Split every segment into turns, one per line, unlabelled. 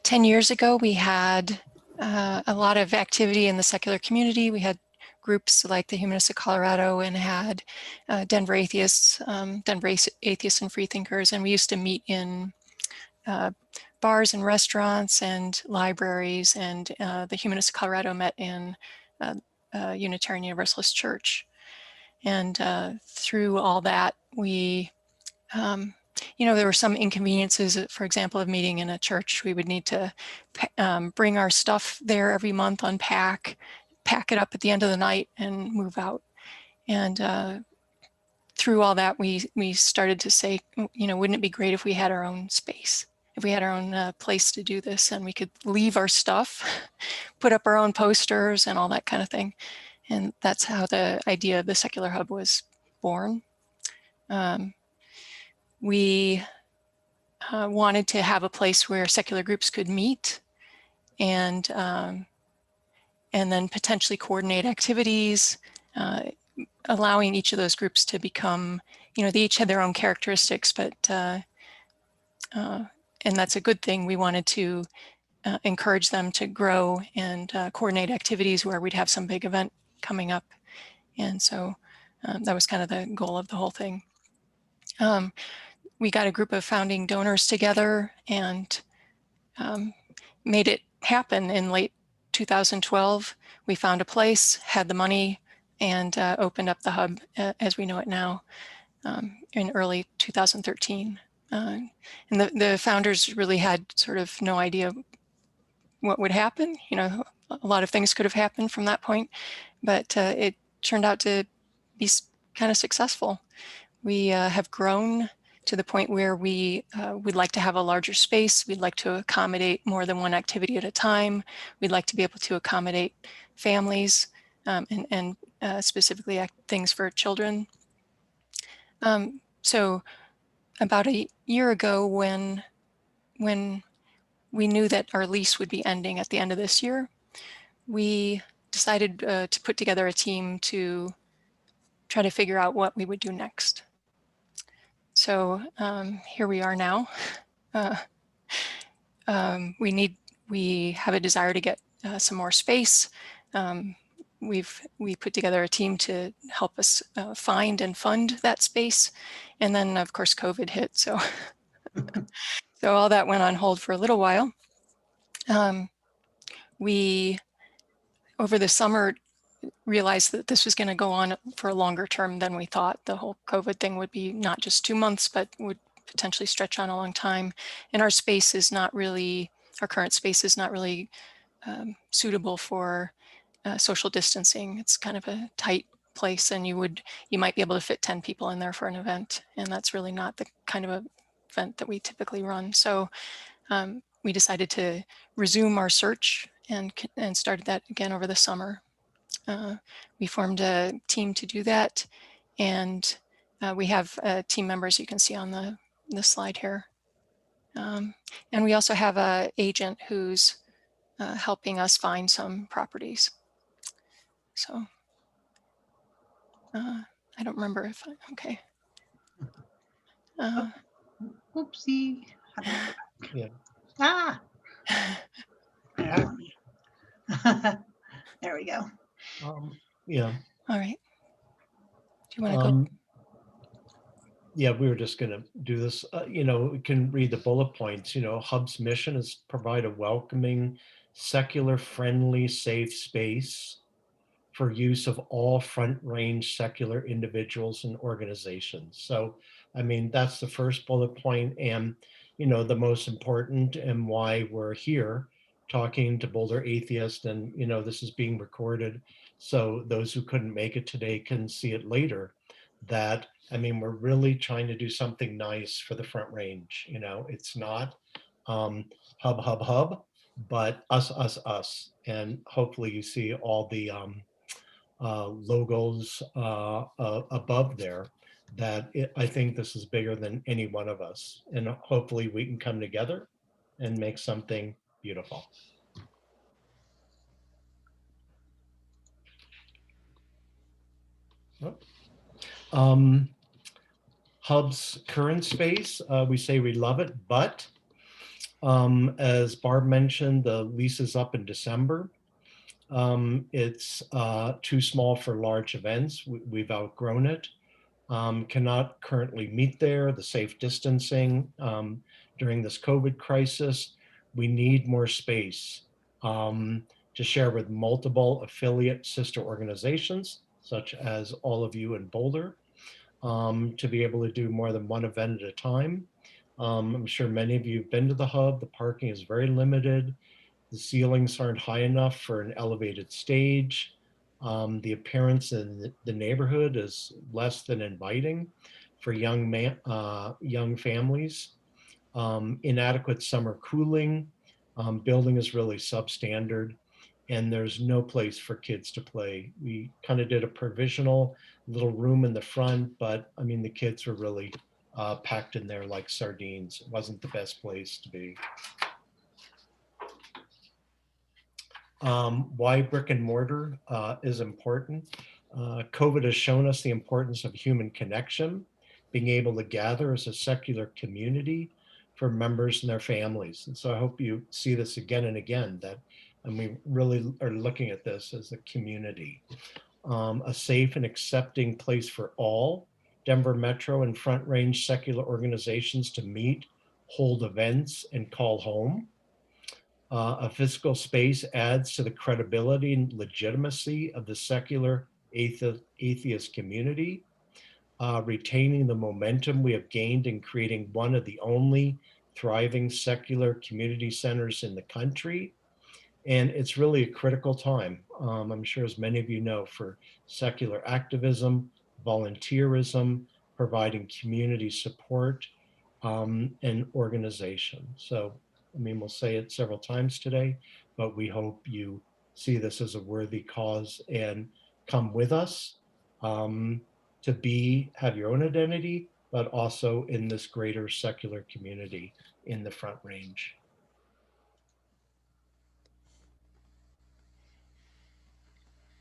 10 years ago, we had a lot of activity in the secular community. We had groups like the Humanists of Colorado and had Denver Atheists, Denver Atheists and Freethinkers, and we used to meet in bars and restaurants and libraries, and the Humanists of Colorado met in Unitarian Universalist Church. And through all that, we there were some inconveniences, for example, of meeting in a church. We would need to bring our stuff there every month, unpack, pack it up at the end of the night, and move out. And through all that, we started to say, wouldn't it be great if we had our own space, if we had our own place to do this, and we could leave our stuff, put up our own posters and all that kind of thing. And that's how the idea of the Secular Hub was born. We wanted to have a place where secular groups could meet and then potentially coordinate activities, allowing each of those groups to become, they each had their own characteristics, but and that's a good thing. We wanted to encourage them to grow and coordinate activities where we'd have some big event coming up. And so that was kind of the goal of the whole thing. We got a group of founding donors together and made it happen in late 2012. We found a place, had the money, and opened up the hub as we know it now in early 2013. And the founders really had sort of no idea what would happen. A lot of things could have happened from that point, but it turned out to be kind of successful. We have grown to the point where we would like to have a larger space. We'd like to accommodate more than one activity at a time. We'd like to be able to accommodate families and specifically things for children. So about a year ago, when we knew that our lease would be ending at the end of this year, we decided to put together a team to try to figure out what we would do next. So here we are now. We have a desire to get some more space. We put together a team to help us find and fund that space. And then of course, COVID hit. So, so all that went on hold for a little while. We, over the summer, realized that this was going to go on for a longer term than we thought. The whole COVID thing would be not just 2 months, but would potentially stretch on a long time. And our space is not really, our current space is not really suitable for social distancing. It's kind of a tight place, and you might be able to fit 10 people in there for an event. And that's really not the kind of event that we typically run. So we decided to resume our search and started that again over the summer. We formed a team to do that, and we have team members you can see on the slide here. And we also have an agent who's helping us find some properties. So I don't remember if okay.
Oopsie.
Yeah.
Ah. There we go.
Yeah.
All right. Do you want to go?
Yeah, we were just going to do this. We can read the bullet points. Hub's mission is to provide a welcoming, secular, friendly, safe space for use of all front range secular individuals and organizations. So, I mean, that's the first bullet point, and, the most important, and why we're here talking to Boulder Atheists. And, this is being recorded, so those who couldn't make it today can see it later. That, I mean, we're really trying to do something nice for the Front Range. It's not hub, but us. And hopefully you see all the logos above there, that I think this is bigger than any one of us. And hopefully we can come together and make something beautiful. Hub's current space, we say we love it, but As Barb mentioned, the lease is up in December. It's too small for large events. We've outgrown it. Cannot currently meet there, the safe distancing during this COVID crisis. We need more space to share with multiple affiliate sister organizations, such as all of you in Boulder, to be able to do more than one event at a time. I'm sure many of you have been to the hub. The parking is very limited. The ceilings aren't high enough for an elevated stage. The appearance in the neighborhood is less than inviting for young families. Inadequate summer cooling. Building is really substandard, and there's no place for kids to play. We kind of did a provisional little room in the front, but I mean, the kids were really packed in there like sardines. It wasn't the best place to be. Why brick and mortar is important. COVID has shown us the importance of human connection, being able to gather as a secular community for members and their families. And so I hope you see this again and again, that and we really are looking at this as a community. A safe and accepting place for all Denver Metro and Front Range secular organizations to meet, hold events, and call home. A physical space adds to the credibility and legitimacy of the secular atheist community, retaining the momentum we have gained in creating one of the only thriving secular community centers in the country. And it's really a critical time, I'm sure as many of you know, for secular activism, volunteerism, providing community support, and organization. So, I mean, we'll say it several times today, but we hope you see this as a worthy cause and come with us to have your own identity, but also in this greater secular community in the Front Range.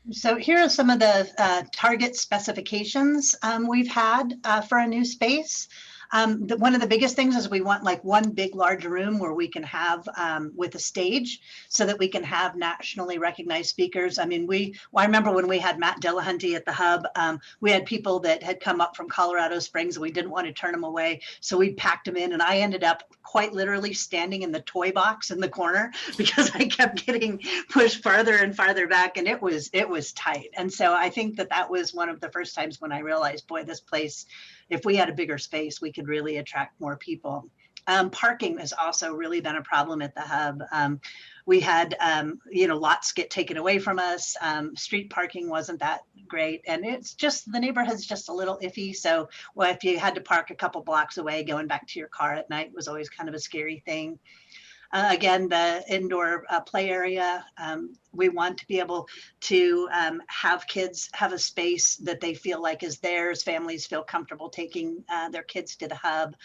So here are some of the target specifications we've had for a new space. One of the biggest things is we want like one big large room where we can have with a stage so that we can have nationally recognized speakers. I mean, I remember when we had Matt Dillahunty at the hub, we had people that had come up from Colorado Springs and we didn't want to turn them away. So we packed them in, and I ended up quite literally standing in the toy box in the corner because I kept getting pushed farther and farther back, and it was tight. And so I think that was one of the first times when I realized, boy, this place, if we had a bigger space, we could really attract more people. Parking has also really been a problem at the hub. We had, lots get taken away from us. Street parking wasn't that great. And it's just, the neighborhood's just a little iffy. So, well, if you had to park a couple blocks away, going back to your car at night was always kind of a scary thing. Again, the indoor play area, we want to be able to have kids have a space that they feel like is theirs. Families feel comfortable taking their kids to the hub.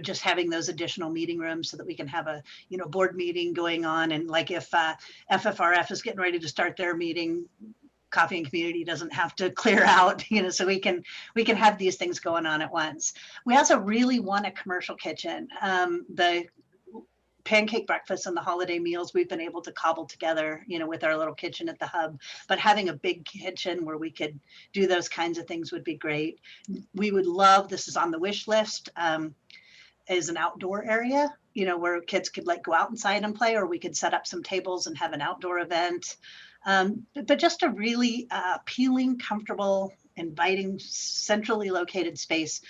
Just having those additional meeting rooms so that we can have a, board meeting going on. And like if FFRF is getting ready to start their meeting, Coffee and Community doesn't have to clear out, so we can have these things going on at once. We also really want a commercial kitchen. The pancake breakfast and the holiday meals we've been able to cobble together, with our little kitchen at the hub, but having a big kitchen where we could do those kinds of things would be great. We would love, this is on the wish list, is an outdoor area, where kids could like go out inside and play, or we could set up some tables and have an outdoor event. But just a really appealing, comfortable, inviting, centrally located space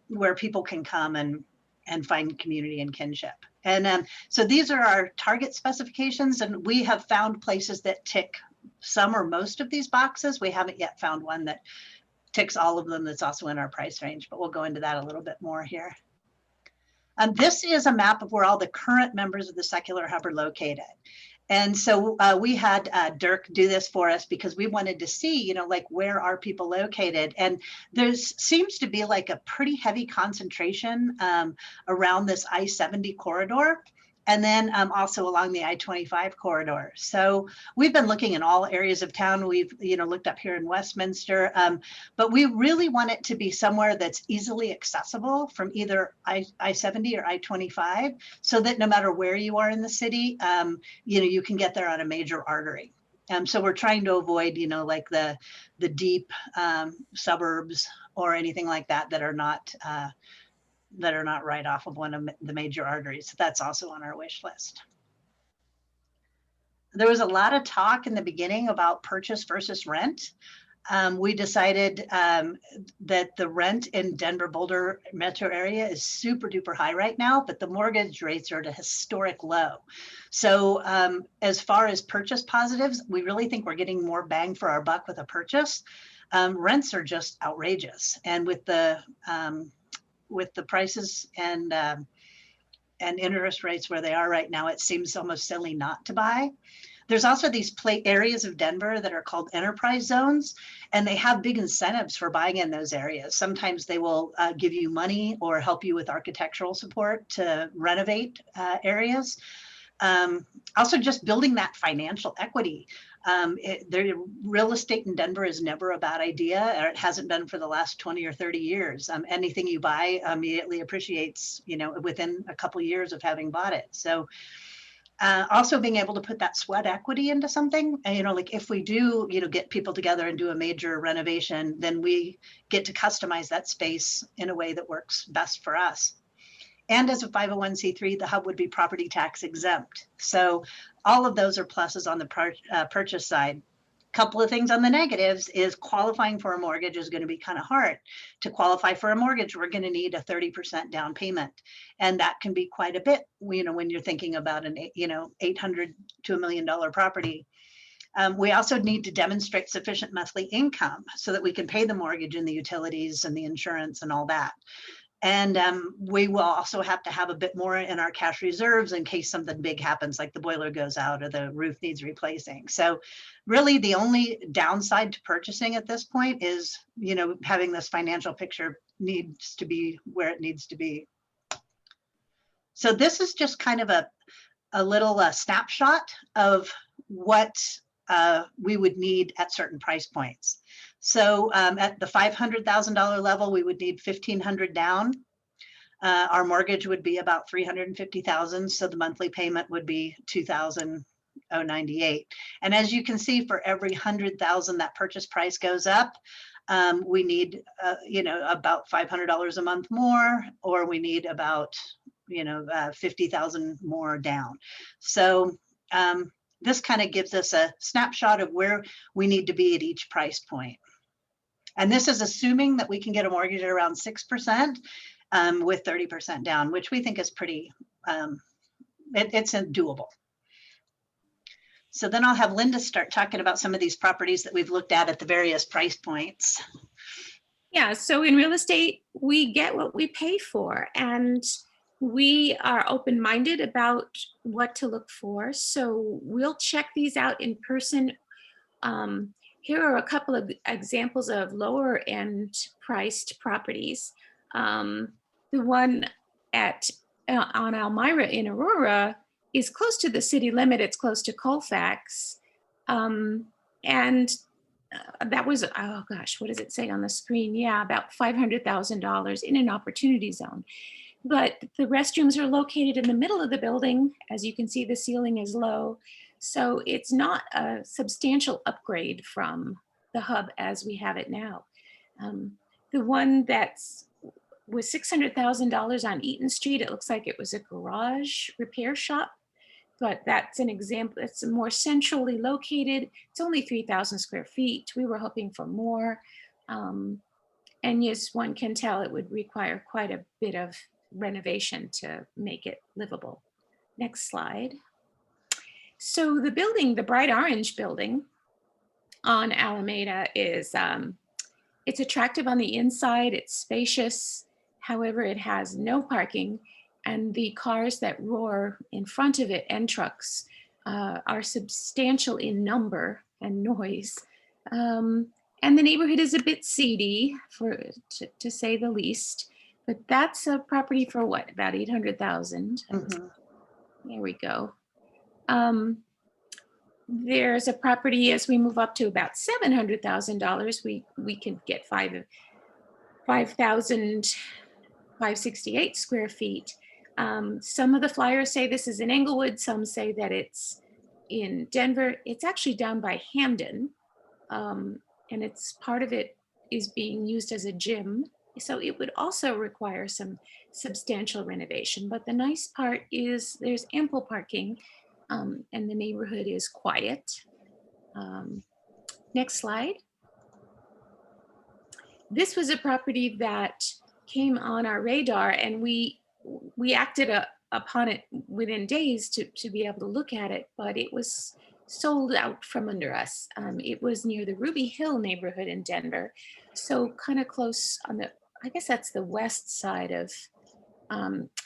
where people can come and find community and kinship. And so these are our target specifications, and we have found places that tick some or most of these boxes. We haven't yet found one that ticks all of them that's also in our price range, but we'll go into that a little bit more here. This is a map of where all the current members of the Secular Hub are located. And so we had Dirk do this for us because we wanted to see, where are people located? And there seems to be like a pretty heavy concentration around this I-70 corridor. and then also along the I-25 corridor. So we've been looking in all areas of town. We've, looked up here in Westminster, but we really want it to be somewhere that's easily accessible from either I-70 or I-25, so that no matter where you are in the city, you can get there on a major artery. So we're trying to avoid, like the deep suburbs or anything like that that are not right off of one of the major arteries. So that's also on our wish list. There was a lot of talk in the beginning about purchase versus rent. We decided that the rent in Denver Boulder metro area is super duper high right now, but the mortgage rates are at a historic low. So as far as purchase positives, we really think we're getting more bang for our buck with a purchase. Rents are just outrageous. And with the prices and interest rates where they are right now, it seems almost silly not to buy. There's also these areas of Denver that are called enterprise zones, and they have big incentives for buying in those areas. Sometimes they will give you money or help you with architectural support to renovate areas. Also, just building that financial equity. Real estate in Denver is never a bad idea, or it hasn't been for the last 20 or 30 years. Anything you buy immediately appreciates, within a couple of years of having bought it. So also being able to put that sweat equity into something, and, like if we do, get people together and do a major renovation, then we get to customize that space in a way that works best for us. And as a 501c3, the hub would be property tax exempt. So all of those are pluses on the purchase side. Couple of things on the negatives is qualifying for a mortgage is going to be kind of hard. To qualify for a mortgage, we're going to need a 30% down payment. And that can be quite a bit, when you're thinking about an, $800 to $1 million property. We also need to demonstrate sufficient monthly income so that we can pay the mortgage and the utilities and the insurance and all that. And we will also have to have a bit more in our cash reserves in case something big happens, like the boiler goes out or the roof needs replacing. So really the only downside to purchasing at this point is, having this financial picture needs to be where it needs to be. So this is just kind of a little snapshot of what we would need at certain price points. So at the $500,000 level, we would need $1,500 down. Our mortgage would be about $350,000, so the monthly payment would be $2,098. And as you can see, for every $100,000 that purchase price goes up, we need about $500 a month more, or we need about $50,000 more down. So this kind of gives us a snapshot of where we need to be at each price point. And this is assuming that we can get a mortgage at around 6% with 30% down, which we think is pretty, it's doable. So then I'll have Linda start talking about some of these properties that we've looked at the various price points.
Yeah, so in real estate, we get what we pay for, and we are open-minded about what to look for. So we'll check these out in person. Here are a couple of examples of lower end priced properties. The one on Elmira in Aurora is close to the city limit. It's close to Colfax. And that was, oh gosh, what does it say on the screen? Yeah, about $500,000 in an opportunity zone. But the restrooms are located in the middle of the building. As you can see, the ceiling is low. So it's not a substantial upgrade from the hub as we have it now. The one was $600,000 on Eaton Street. It looks like it was a garage repair shop, but that's an example. It's more centrally located. It's only 3,000 square feet. We were hoping for more. And yes, one can tell it would require quite a bit of renovation to make it livable. Next slide. So the building, the bright orange building on Alameda is, it's attractive on the inside, it's spacious. However, it has no parking, and the cars that roar in front of it and trucks are substantial in number and noise. And the neighborhood is a bit seedy, to say the least. But that's a property for what, about $800,000?
Mm-hmm.
There we go. There's a property as we move up to about $700,000. We can get 5,568 square feet. Some of the flyers say this is in Englewood. Some say that it's in Denver. It's actually down by Hamden, and it's part of it is being used as a gym. So it would also require some substantial renovation. But the nice part is there's ample parking, and the neighborhood is quiet. Next slide. This was a property that came on our radar, and we acted upon it within days to be able to look at it, but it was sold out from under us. It was near the Ruby Hill neighborhood in Denver, so kind of close on the, I guess that's the west side of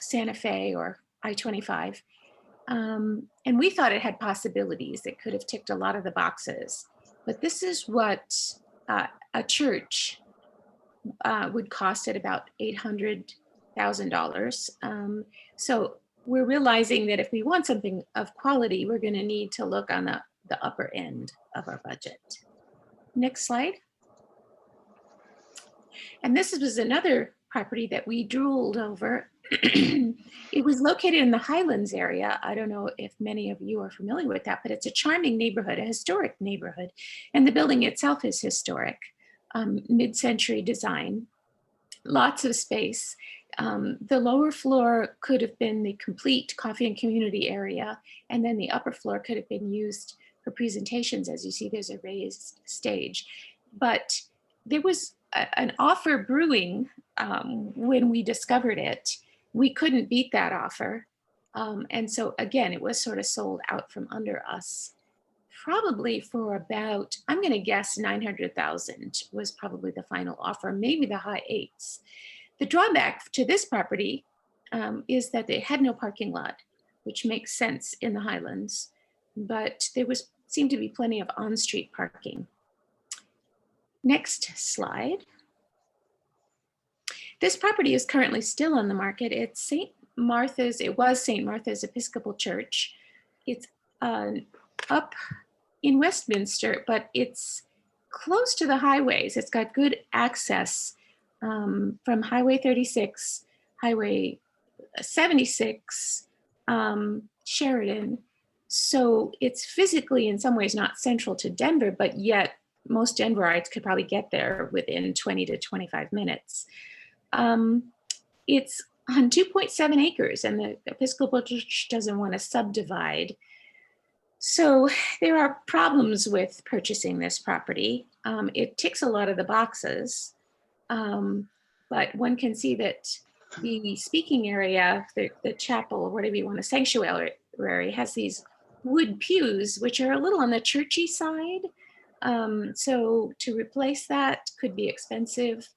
Santa Fe or I-25. And we thought it had possibilities. It could have ticked a lot of the boxes, but this is what a church would cost at about $800,000. So we're realizing that if we want something of quality, we're going to need to look on the upper end of our budget. Next slide. And this was another property that we drooled over. It was located in the Highlands area. I don't know if many of you are familiar with that, but it's a charming neighborhood, a historic neighborhood. And the building itself is historic, mid-century design, lots of space. The lower floor could have been the complete coffee and community area, and then the upper floor could have been used for presentations. As you see, there's a raised stage. But there was an offer brewing when we discovered it. We couldn't beat that offer. And so again, it was sort of sold out from under us, probably for about, I'm going to guess 900,000 was probably the final offer, maybe the high eights. The drawback to this property is that they had no parking lot, which makes sense in the Highlands, but there seemed to be plenty of on-street parking. Next slide. This property is currently still on the market. It's St. Martha's, it was St. Martha's Episcopal Church. It's up in Westminster, but it's close to the highways. It's got good access from Highway 36, Highway 76, Sheridan. So it's physically in some ways not central to Denver, but yet most Denverites could probably get there within 20 to 25 minutes. It's on 2.7 acres, and the Episcopal Church doesn't want to subdivide. So there are problems with purchasing this property. It ticks a lot of the boxes, but one can see that the speaking area, the chapel, or whatever you want, a sanctuary, has these wood pews, which are a little on the churchy side. So to replace that could be expensive.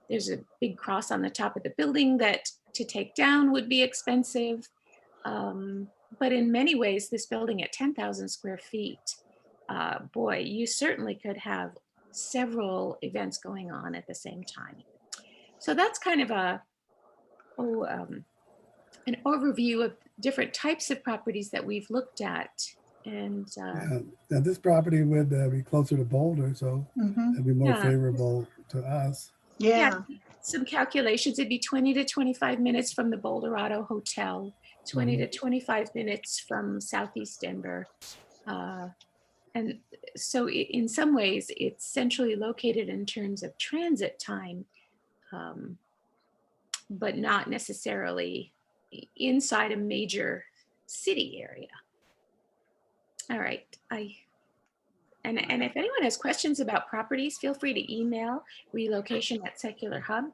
There's a big cross on the top of the building that to take down would be expensive. But in many ways, this building at 10,000 square feet, boy, you certainly could have several events going on at the same time. So that's kind of an overview of different types of properties that we've looked at. And
now this property would be closer to Boulder, so it'd be more favorable to us.
Yeah.
Some calculations, it'd be 20 to 25 minutes from the Boulder Hotel, 20 to 25 minutes from Southeast Denver. And so in some ways, it's centrally located in terms of transit time, but not necessarily inside a major city area. All right, and if anyone has questions about properties, feel free to email relocation@Secular Hub.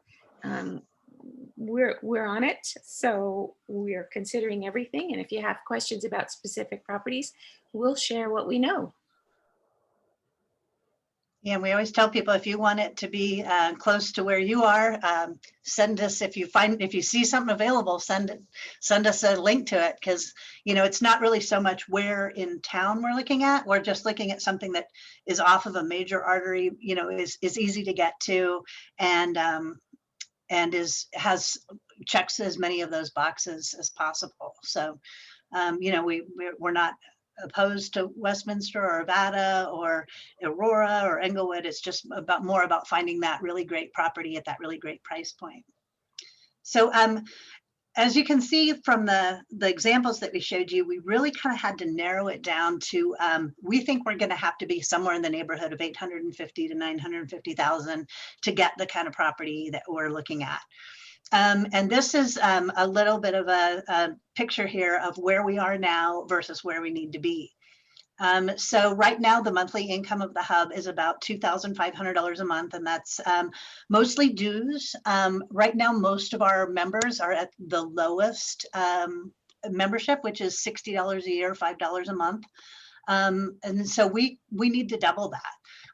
We're on it, so we're considering everything. And if you have questions about specific properties, we'll share what we know.
Yeah, we always tell people if you want it to be close to where you are, send us, if you see something available, send us a link to it, because it's not really so much where in town we're looking at. We're just looking at something that is off of a major artery, is easy to get to, and checks as many of those boxes as possible. So, we're not opposed to Westminster or Arvada or Aurora or Englewood. It's just more about finding that really great property at that really great price point. So as you can see from the examples that we showed you, we really kind of had to narrow it down to, we think we're going to have to be somewhere in the neighborhood of 850 to 950,000 to get the kind of property that we're looking at. And this is a little bit of a picture here of where we are now versus where we need to be. So right now, the monthly income of the hub is about $2,500 a month, and that's mostly dues. Right now, most of our members are at the lowest membership, which is $60 a year, $5 a month. And so we need to double that.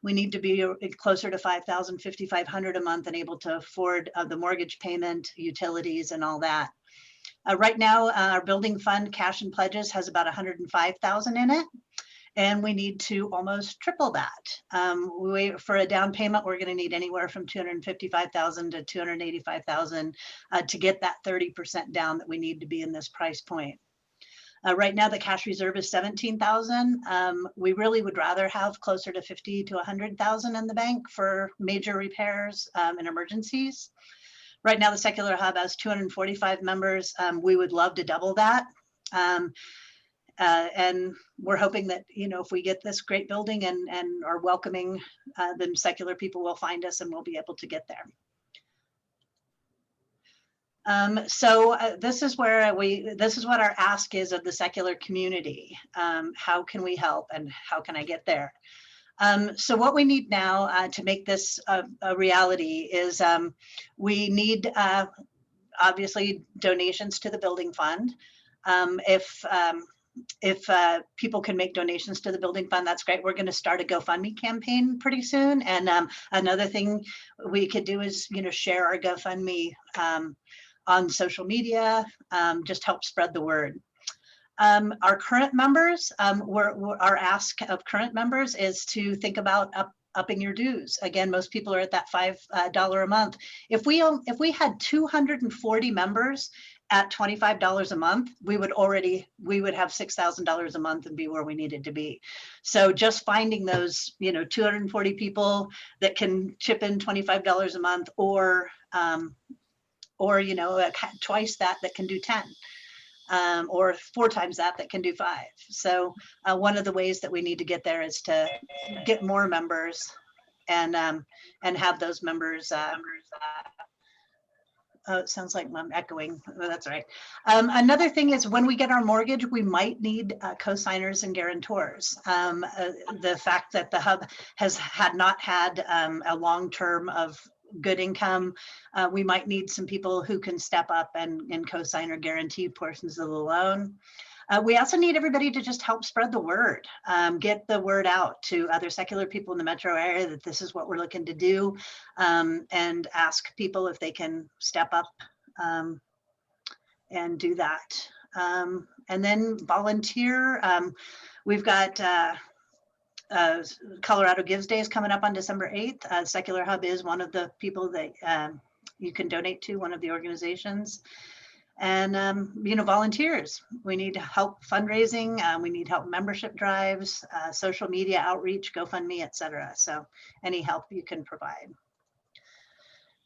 We need to be closer to $5,000, $5,500 a month and able to afford the mortgage payment, utilities, and all that. Right now, our building fund cash and pledges has about $105,000 in it. And we need to almost triple that. For a down payment, we're going to need anywhere from $255,000 to $285,000 to get that 30% down that we need to be in this price point. Right now, the cash reserve is $17,000. We really would rather have closer to $50,000 to $100,000 in the bank for major repairs and emergencies. Right now, the Secular Hub has 245 members. We would love to double that. And we're hoping that, if we get this great building and are welcoming, then secular people will find us and we'll be able to get there. So this is where this is what our ask is of the secular community. How can we help and how can I get there? So what we need now to make this a reality is we need, obviously, donations to the building fund. If people can make donations to the building fund, that's great. We're going to start a GoFundMe campaign pretty soon. And another thing we could do is, share our GoFundMe on social media, just help spread the word. Our current members, our ask of current members is to think about upping your dues. Again, most people are at that $5 a month. If we had 240 members at $25 a month, we would have $6,000 a month and be where we needed to be. So just finding those, 240 people that can chip in $25 a month, or twice that can do 10, or 4 times that can do 5. So one of the ways that we need to get there is to get more members and have those members. Oh, it sounds like I'm echoing. Oh, that's all right. Another thing is when we get our mortgage, we might need co-signers and guarantors. The fact that the hub had not had a long term of good income, we might need some people who can step up and co-sign or guarantee portions of the loan. We also need everybody to just help spread the word, get the word out to other secular people in the metro area that this is what we're looking to do, and ask people if they can step up and do that. And then volunteer. We've got Colorado Gives Days coming up on December 8th. Secular Hub is one of the people that you can donate to, one of the organizations. And, volunteers. We need help fundraising. We need help membership drives, social media outreach, GoFundMe, etc. So any help you can provide.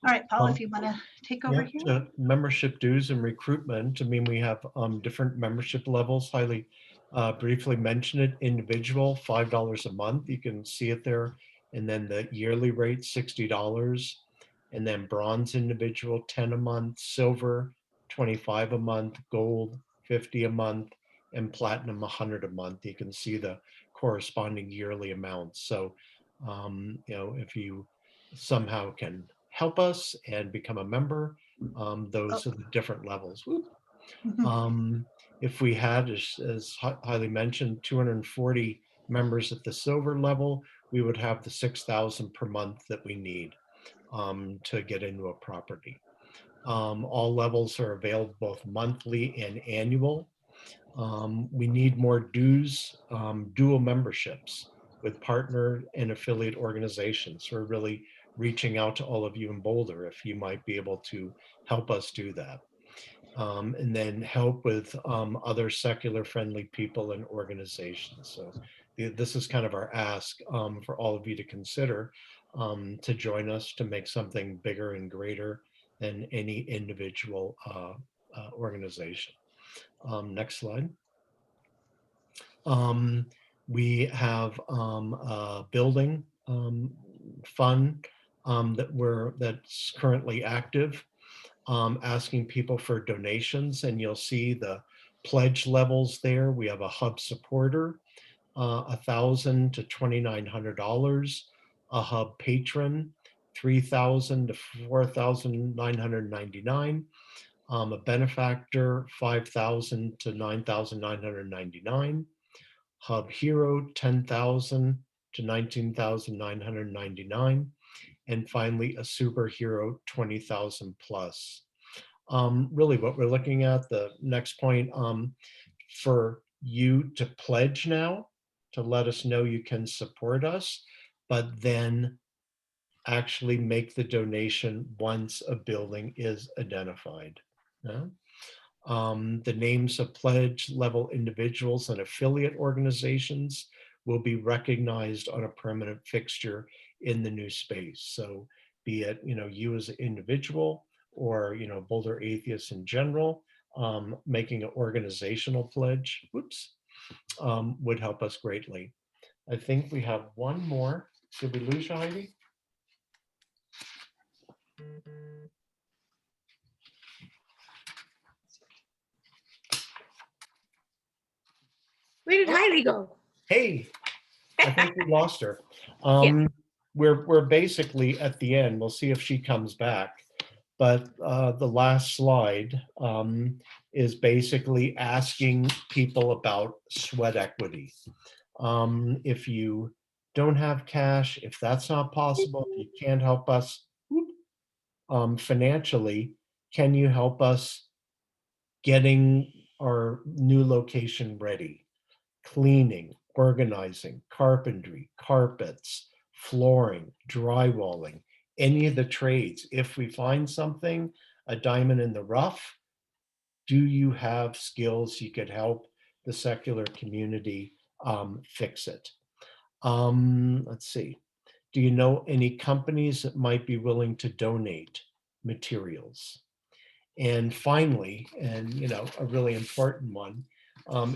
All right, Paul, if you want to take over here.
Membership dues and recruitment. I mean, we have different membership levels. Highly briefly mention it. Individual, $5 a month. You can see it there. And then the yearly rate, $60. And then bronze individual, 10 a month. Silver, 25 a month. Gold, 50 a month. And platinum, 100 a month. You can see the corresponding yearly amounts. So, if you somehow can help us and become a member, those are the different levels. If we had, as highly mentioned, 240 members at the silver level, we would have the 6,000 per month that we need to get into a property. All levels are available both monthly and annual. We need more dues, dual memberships with partner and affiliate organizations. We're really reaching out to all of you in Boulder if you might be able to help us do that. and then help with other secular friendly people and organizations. So this is kind of our ask for all of you to consider to join us to make something bigger and greater than any individual organization. Next slide. We have a building fund that's currently active, asking people for donations, and you'll see the pledge levels there. We have a hub supporter, $1,000 to $2,900, a hub patron, $3,000 to $4,999, a benefactor, $5,000 to $9,999, hub hero, $10,000 to $19,999, and finally a superhero, 20,000 plus. Really what we're looking at, the next point, for you to pledge now, to let us know you can support us, but then actually make the donation once a building is identified. Yeah? The names of pledge level individuals and affiliate organizations will be recognized on a permanent fixture in the new space. So be it, you as an individual or, Boulder Atheists in general, making an organizational pledge, would help us greatly. I think we have one more. Did we lose you, Heidi?
Where did Heidi go?
Hey, I think we lost her. We're basically at the end. We'll see if she comes back. But the last slide is basically asking people about sweat equity. If you don't have cash, if that's not possible, if you can't help us financially, can you help us getting our new location ready? Cleaning, organizing, carpentry, carpets, flooring, drywalling, any of the trades. If we find something, a diamond in the rough, do you have skills you could help the secular community fix it? Let's see. Do you know any companies that might be willing to donate materials? And finally, and a really important one,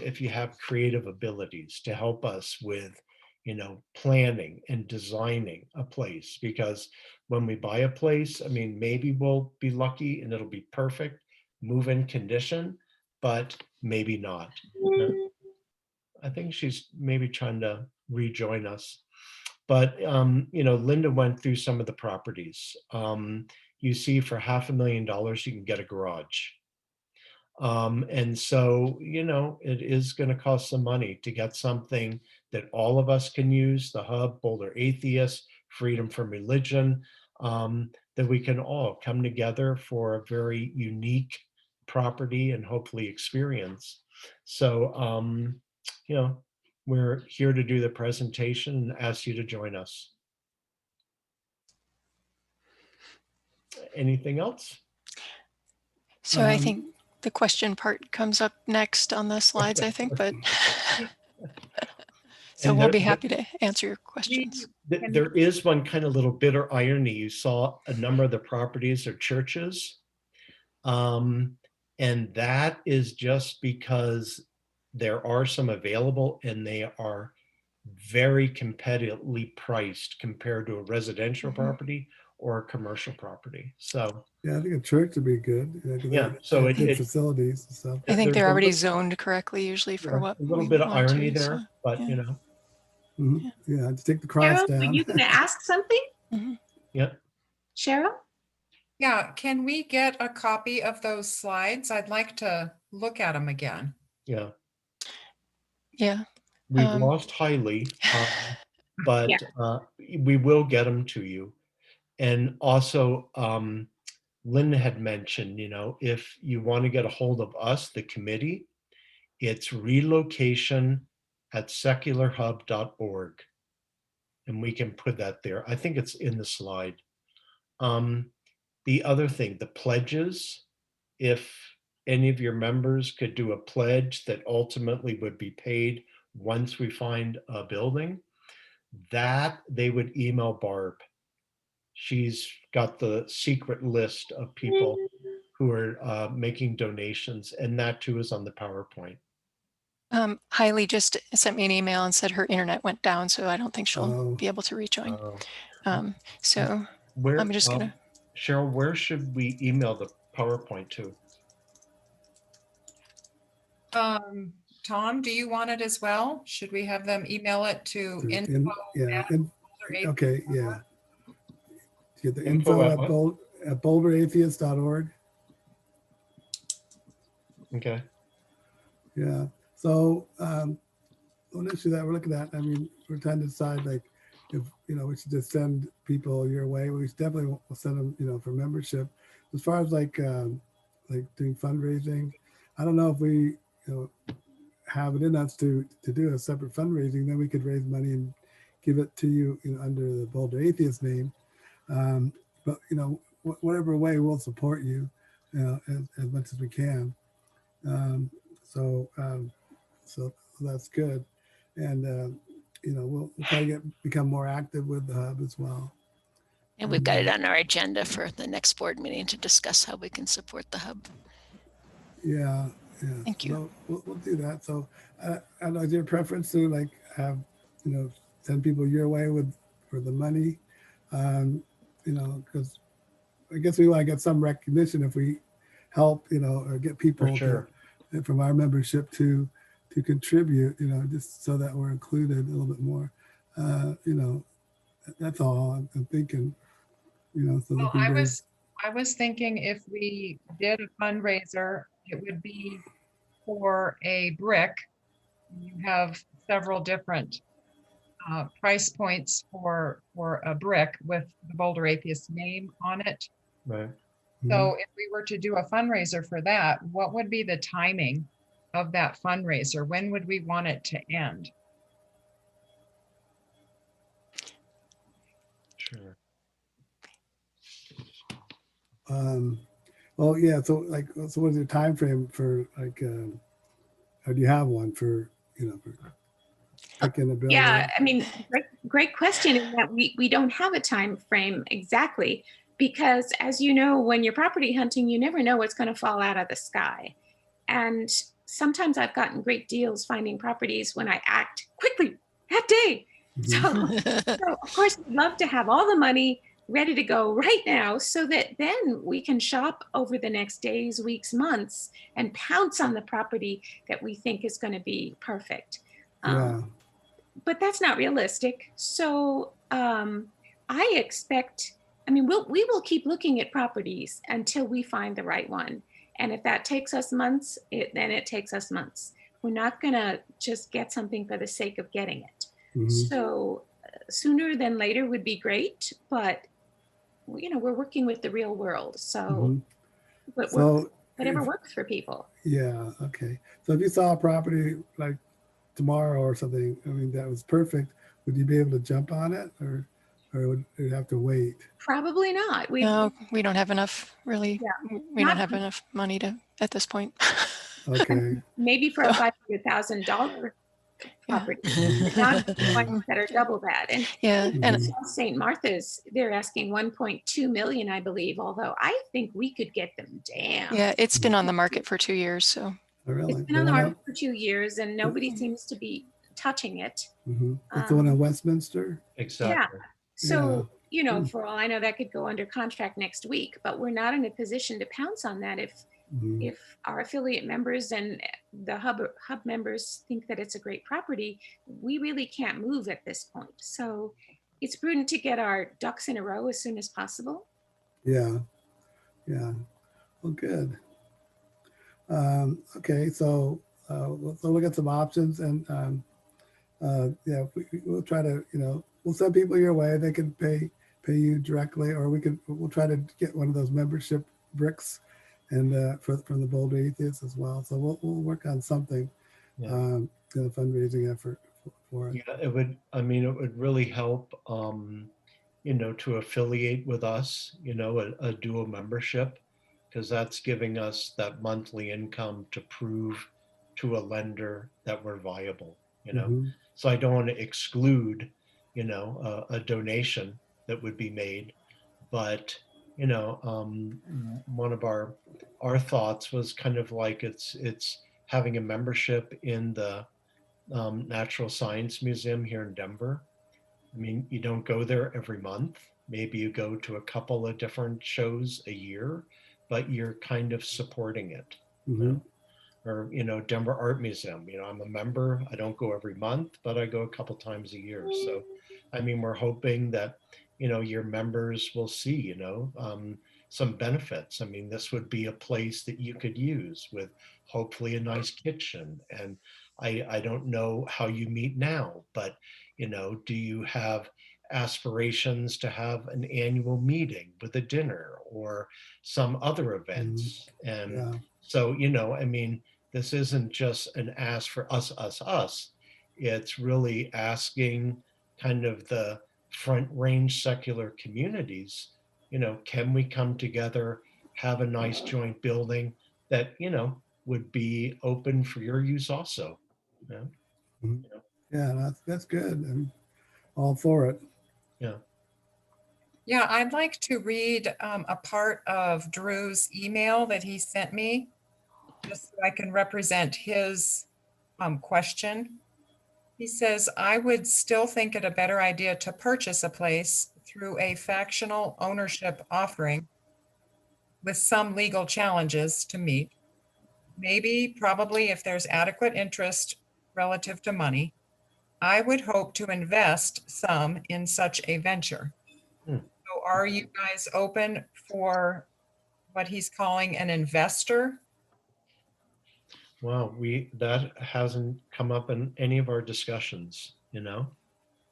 if you have creative abilities to help us with, planning and designing a place, because when we buy a place, maybe we'll be lucky and it'll be perfect move-in condition, but maybe not. I think she's maybe trying to rejoin us. But, Linda went through some of the properties. You see for $500,000, you can get a garage. And so, it is going to cost some money to get something that all of us can use, the hub, Boulder Atheists, Freedom from Religion, that we can all come together for a very unique property and hopefully experience. So, we're here to do the presentation and ask you to join us. Anything else?
So I think the question part comes up next on the slides, I think, but so we'll be happy to answer your questions.
There is one kind of little bitter irony. You saw a number of the properties are churches. And that is just because there are some available and they are very competitively priced compared to a residential property or a commercial property. So
yeah, I think a church would be good.
Yeah, so
good facilities and stuff.
I think they're already zoned correctly usually for what
a little bit of irony
to,
there,
so,
but
Yeah, just take the cross
Cheryl,
down.
were you going to ask something?
Yeah.
Cheryl?
Yeah, can we get a copy of those slides? I'd like to look at them again.
Yeah.
Yeah.
We've lost Hailey, but we will get them to you. And also, Linda had mentioned, if you want to get a hold of us, the committee, it's relocation@secularhub.org. And we can put that there. I think it's in the slide. The other thing, the pledges, if any of your members could do a pledge that ultimately would be paid once we find a building, that they would email Barb. She's got the secret list of people who are making donations, and that too is on the PowerPoint.
Hailey just sent me an email and said her internet went down, so I don't think she'll
Oh.
be able to rejoin.
Oh.
So
Where,
I'm just gonna.
Cheryl, where should we email the PowerPoint to?
Tom, do you want it as well? Should we have them email it to info?
Yeah,
at Boulder
okay, yeah. Get the
Info
info
at what?
at boulderAtheists.org.
Okay.
Yeah. So one issue that we're looking at, I mean, we're trying to decide like if, you know, we should just send people your way. We definitely will send them, you know, for membership. As far as like doing fundraising, I don't know if we, you know, have it in us to do a separate fundraising, then we could raise money and give it to you, you know, under the Boulder Atheist name. But, you know, whatever way we'll support you, as much as we can. So that's good. And, you know, we'll try to become more active with the hub as well.
And we've got it on our agenda for the next board meeting to discuss how we can support the hub.
Yeah.
Thank you.
We'll do that. So I don't know, is your preference to like have, you know, send people your way for the money? You know, because I guess we want to get some recognition if we help, you know, or get people
For sure.
from our membership to contribute, you know, just so that we're included a little bit more. You know, that's all I'm thinking, you know, so
Well,
they can raise.
I was thinking if we did a fundraiser, it would be for a brick. You have several different price points for a brick with the Boulder Atheist name on it.
Right.
So if we were to do a fundraiser for that, what would be the timing of that fundraiser? When would we want it to end?
Sure.
Well, yeah. So like, so what is your time frame for like? Or do you have one for, you know, for picking a building?
Yeah, I mean, great question in that we don't have a time frame exactly, because as you know, when you're property hunting, you never know what's going to fall out of the sky. And sometimes I've gotten great deals finding properties when I act quickly that day. So of course, we'd love to have all the money ready to go right now so that then we can shop over the next days, weeks, months, and pounce on the property that we think is going to be perfect.
Yeah.
But that's not realistic. So I expect, I mean, we will keep looking at properties until we find the right one. And if that takes us months, then it takes us months. We're not going to just get something for the sake of getting it. So sooner than later would be great, but you know, we're working with the real world. So, whatever works for people.
Yeah. Okay. So if you saw a property like tomorrow or something, I mean, that was perfect, would you be able to jump on it, or would you have to wait?
Probably not.
No, we don't have enough, really.
Yeah.
We don't have enough money at this point.
Okay.
Maybe for a $500,000 property, not ones that are double that. And
yeah, and
St. Martha's, they're asking 1.2 million, I believe, although I think we could get them down.
yeah, it's been on the market for 2 years, so.
Oh, really?
It's been on the market for 2 years and nobody seems to be touching it.
That's the one in Westminster?
Exactly.
Yeah. So, you know, for all I know, that could go under contract next week, but we're not in a position to pounce on that if our affiliate members and the hub members think that it's a great property. We really can't move at this point. So it's prudent to get our ducks in a row as soon as possible.
Yeah. Well, good. Okay, so we'll look at some options, and yeah, we'll try to, you know, we'll send people your way. They can pay you directly, or we'll try to get one of those membership bricks, and from the Boulder Atheists as well. So we'll work on something,
Yeah.
in a fundraising effort for it.
Yeah, it would really help, you know, to affiliate with us, you know, a dual membership. because that's giving us that monthly income to prove to a lender that we're viable, you know.
Mhm.
So I don't want to exclude, you know, a donation that would be made, but you know, one of our thoughts was kind of like it's having a membership in the Natural Science Museum here in Denver. I mean, you don't go there every month. Maybe you go to a couple of different shows a year, but you're kind of supporting it. You
Mhm.
know? Or, you know, Denver Art Museum. You know, I'm a member. I don't go every month, but I go a couple times a year. So, I mean, we're hoping that, you know, your members will see, you know, some benefits. I mean, this would be a place that you could use with hopefully a nice kitchen. And I don't know how you meet now, but, you know, do you have aspirations to have an annual meeting with a dinner or some other
Mhm.
events? And
Yeah.
so, you know, I mean, this isn't just an ask for us. It's really asking kind of the front range secular communities, you know, can we come together, have a nice joint building that, you know, would be open for your use also. Yeah.
Mhm.
You know,
Yeah, that's good. I'm all for it.
yeah.
Yeah, I'd like to read a part of Drew's email that he sent me, just so I can represent his question. He says, I would still think it a better idea to purchase a place through a factional ownership offering with some legal challenges to meet. Maybe, probably, if there's adequate interest relative to money, I would hope to invest some in such a venture.
Hmm.
So are you guys open for what he's calling an investor?
Well, that hasn't come up in any of our discussions, you know?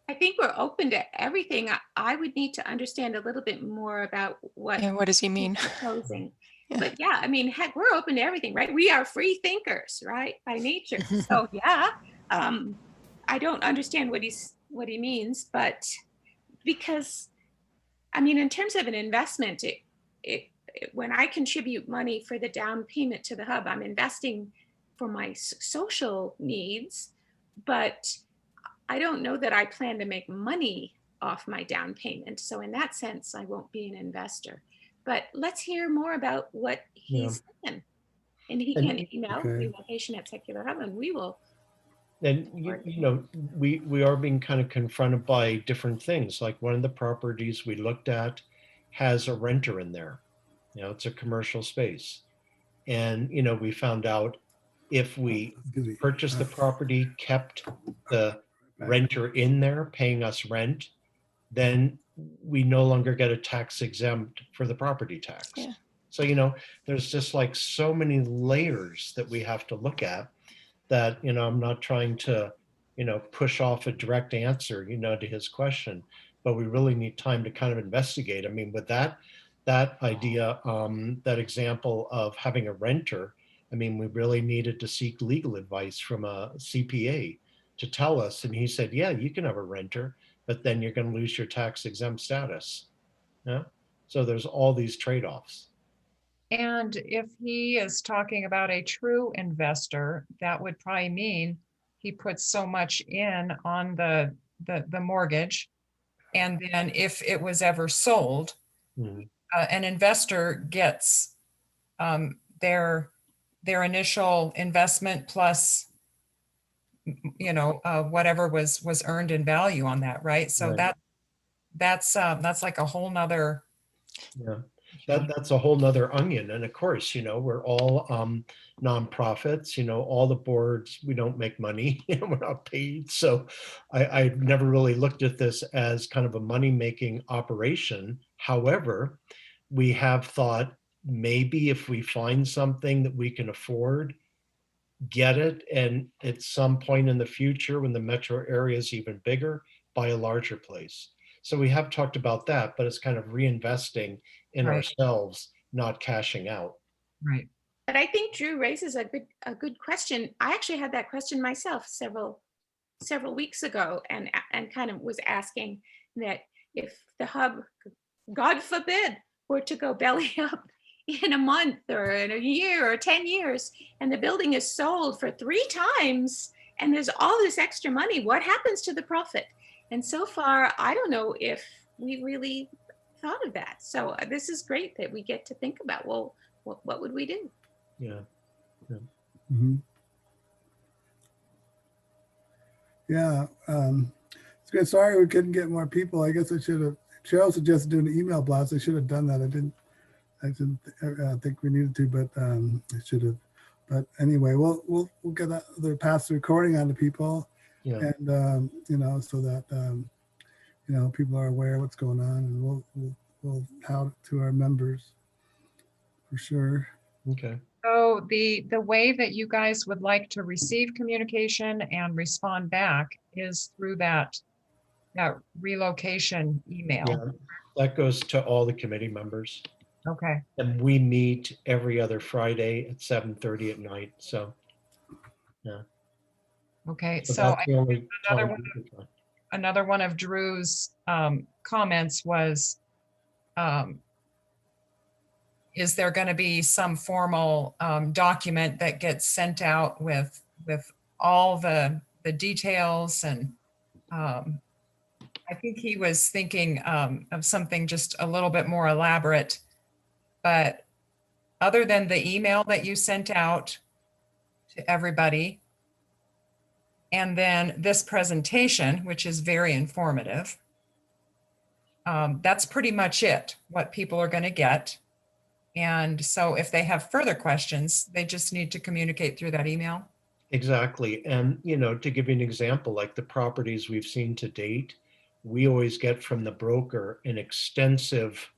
I think we're open to everything. I would need to understand a little bit more about what
And what does he
he's
mean?
proposing.
Yeah.
But yeah, I mean, heck, we're open to everything, right? We are free thinkers, right, by nature. So yeah, I don't understand what he means, but because I mean, in terms of an investment, when I contribute money for the down payment to the hub, I'm investing for my social needs, but I don't know that I plan to make money off my down payment. So in that sense, I won't be an investor. But let's hear more about what
Yeah.
he's saying. And he
And
can email
Okay.
relocation at Secular Hub, and we will.
And you know, we are being kind of confronted by different things. Like one of the properties we looked at has a renter in there. You know, it's a commercial space. And you know, we found out if we
Excuse me.
purchased the property, kept the renter in there paying us rent, then we no longer get a tax exempt for the property tax.
Yeah.
So, you know, there's just like so many layers that we have to look at that, you know, I'm not trying to, you know, push off a direct answer, you know, to his question, but we really need time to kind of investigate. I mean, with that idea, that example of having a renter, I mean, we really needed to seek legal advice from a CPA to tell us. And he said, yeah, you can have a renter, but then you're going to lose your tax exempt status. Yeah. So there's all these trade-offs.
And if he is talking about a true investor, that would probably mean he puts so much in on the mortgage. And then if it was ever sold,
Mhm.
an investor gets their initial investment plus, you know, whatever was earned in value on that, right? So
Right.
that's like a whole nother.
Yeah, that's a whole nother onion. And of course, you know, we're all nonprofits, you know, all the boards, we don't make money, you know, we're not paid. So I never really looked at this as kind of a money-making operation. However, we have thought maybe if we find something that we can afford, get it, and at some point in the future, when the metro area is even bigger, buy a larger place. So we have talked about that, but it's kind of reinvesting in
Right.
ourselves, not cashing out.
Right.
But I think Drew raises a good question. I actually had that question myself several weeks ago, and kind of was asking that if the hub, God forbid, were to go belly up in a month or in a year or 10 years, and the building is sold for 3 times, and there's all this extra money, what happens to the profit? And so far, I don't know if we really thought of that. So this is great that we get to think about, well, what would we do?
Yeah.
Mhm. Yeah, it's good. Sorry we couldn't get more people. I guess I should have. Cheryl suggested doing an email blast. I should have done that. I didn't think we needed to, but I should have. But anyway, we'll get pass the recording on to people,
Yeah.
and so that people are aware of what's going on, and we'll tout it to our members for sure.
Okay.
So the way that you guys would like to receive communication and respond back is through that relocation email.
Yeah. That goes to all the committee members.
Okay.
And we meet every other Friday at 7:30 at night. So, yeah.
Okay.
So
So
that's the only
another
time
one,
we can try.
another one of Drew's comments was, is there going to be some formal document that gets sent out with all the details? And I think he was thinking of something just a little bit more elaborate. But other than the email that you sent out to everybody, and then this presentation, which is very informative, that's pretty much it, what people are going to get. And so if they have further questions, they just need to communicate through that email.
Exactly. And, to give you an example, like the properties we've seen to date, we always get from the broker an extensive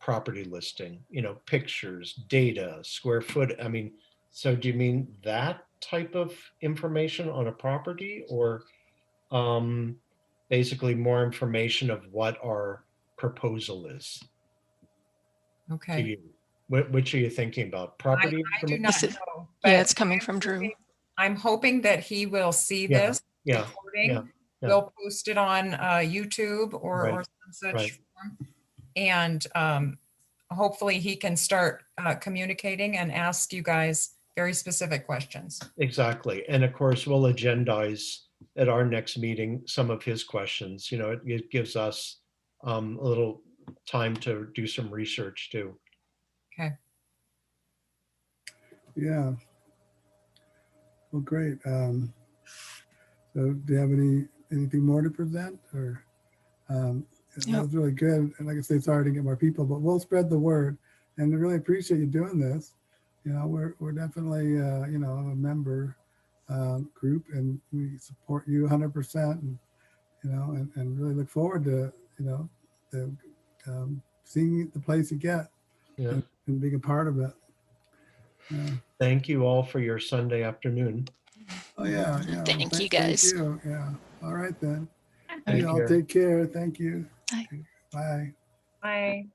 property listing, pictures, data, square foot. I mean, so do you mean that type of information on a property, or basically more information of what our proposal is to
Okay.
you? Which are you thinking about? Property
I do
information?
not
Is it-
know.
Yeah,
but
it's coming from Drew.
I'm hoping that he will see
Yeah,
this
yeah,
recording.
yeah.
We'll post it on YouTube or
Right,
some such
right.
form. And hopefully he can start communicating and ask you guys very specific questions.
Exactly. And of course, we'll agendize at our next meeting some of his questions. It gives us a little time to do some research too.
Okay.
Yeah. Well, great. So do you have anything more to present, or that was really good. And like I say, sorry to get more people, but we'll spread the word, and I really appreciate you doing this. We're definitely a member group, and we support you 100%, and really look forward to seeing the place you get,
Yeah.
and being a part of it.
Thank you all for your Sunday afternoon.
Oh yeah.
Thank you, guys.
Thank you. Yeah. All right then.
Take
You all
care.
take care. Thank you.
Bye.
Bye.
Bye.